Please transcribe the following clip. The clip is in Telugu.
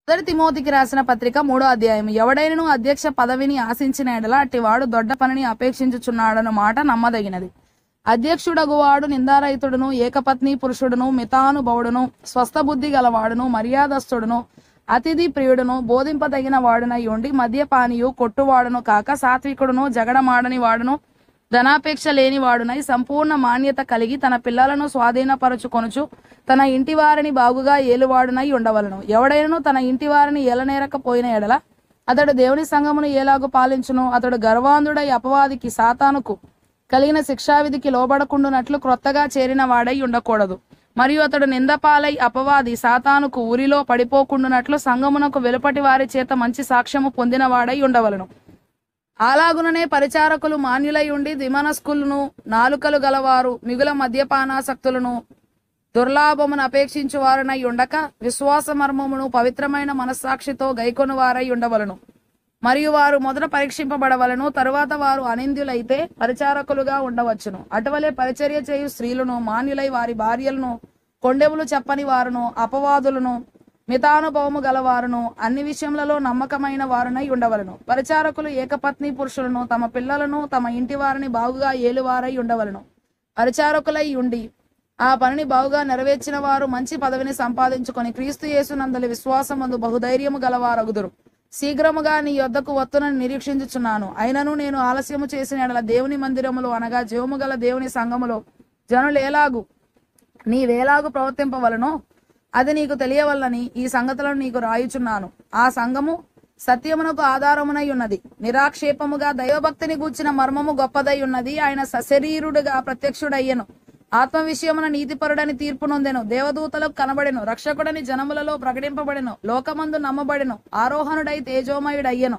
మొదటి తిమోతికి రాసిన పత్రిక 3వ అధ్యాయం. ఎవడైనను అధ్యక్ష పదవిని ఆశించిన ఎడల అట్టివాడు దొడ్డ పనిని అపేక్షించుచున్నాడన్న మాట నమ్మదగినది. అధ్యక్షుడగువాడు నిందారహితుడును, ఏకపత్ని పురుషుడును, మితానుభవుడును, స్వస్థబుద్ధి గలవాడును, మర్యాదస్తుడును, అతిథి ప్రియుడును, బోధింపదగిన వాడునై ఉండి మద్యపానీయు, కొట్టువాడును కాక సాత్వికుడును, జగడమాడని వాడును, ధనాపేక్ష లేని వాడునై సంపూర్ణ మాన్యత కలిగి తన పిల్లలను స్వాధీనపరచుకొనుచు తన ఇంటి వారిని బాగుగా ఏలువాడునై ఉండవలను. ఎవడైనను తన ఇంటి వారిని ఏలనేరకపోయిన ఎడల అతడు దేవుని సంఘమును ఏలాగు పాలించును? అతడు గర్వాంధుడై అపవాదికి సాతానుకు కలిగిన శిక్షావిధికి లోబడకుండునట్లు క్రొత్తగా చేరిన వాడై ఉండకూడదు. మరియు అతడు నిందపాలై అపవాది సాతానుకు ఊరిలో పడిపోకుండునట్లు సంఘమునకు వెలుపటి వారి చేత మంచి సాక్ష్యము పొందిన వాడై ఉండవలను. అలాగుననే పరిచారకులు మాన్యులై ఉండి ద్విమనస్కులను, నాలుకలు గలవారు, మిగుల మద్యపానాసక్తులను, దుర్లాభమును అపేక్షించు వారునై ఉండక విశ్వాస మర్మమును పవిత్రమైన మనస్సాక్షితో గైకొను వారై ఉండవలను. మరియు వారు మొదట పరీక్షింపబడవలను, తరువాత వారు అనింద్యులైతే పరిచారకులుగా ఉండవచ్చును. అటువలే పరిచర్య చేయు స్త్రీలను మాన్యులై వారి భార్యలను కొండెములు చెప్పని వారును, అపవాదులను, మితానుభవము గలవారును, అన్ని విషయములలో నమ్మకమైన వారునై ఉండవలను. పరిచారకులు ఏకపత్ని పురుషులను, తమ పిల్లలను తమ ఇంటి వారిని బాగుగా ఏలువారై ఉండవలను. పరిచారకులై ఉండి ఆ పనిని బాగుగా నెరవేర్చిన వారు మంచి పదవిని సంపాదించుకొని క్రీస్తు యేసునందలి విశ్వాసమందు బహుధైర్యము గలవారగుదురు. శీఘ్రముగా నీ యొద్దకు వత్తునని నిరీక్షించుచున్నాను. అయినను నేను ఆలస్యము చేసిన ఎడల దేవుని మందిరములో అనగా జీవము గల దేవుని సంఘములో జనులు ఎలాగు నీవేలాగు ప్రవర్తింపవలనో అది నీకు తెలియవల్లని ఈ సంగతులను నీకు రాయుచున్నాను. ఆ సంఘము సత్యమునకు ఆధారమునై ఉన్నది. నిరాక్షేపముగా దైవభక్తిని గూర్చిన మర్మము గొప్పదై ఉన్నది. ఆయన సశరీరుడుగా ప్రత్యక్షుడయ్యను. ఆత్మ విషయమున నీతిపరుడని తీర్పు నొందెను. దేవదూతలకు కనబడెను. రక్షకుడని జనములలో ప్రకటింపబడెను. లోకమందు నమ్మబడెను. ఆరోహణుడై తేజోమయుడయ్యను.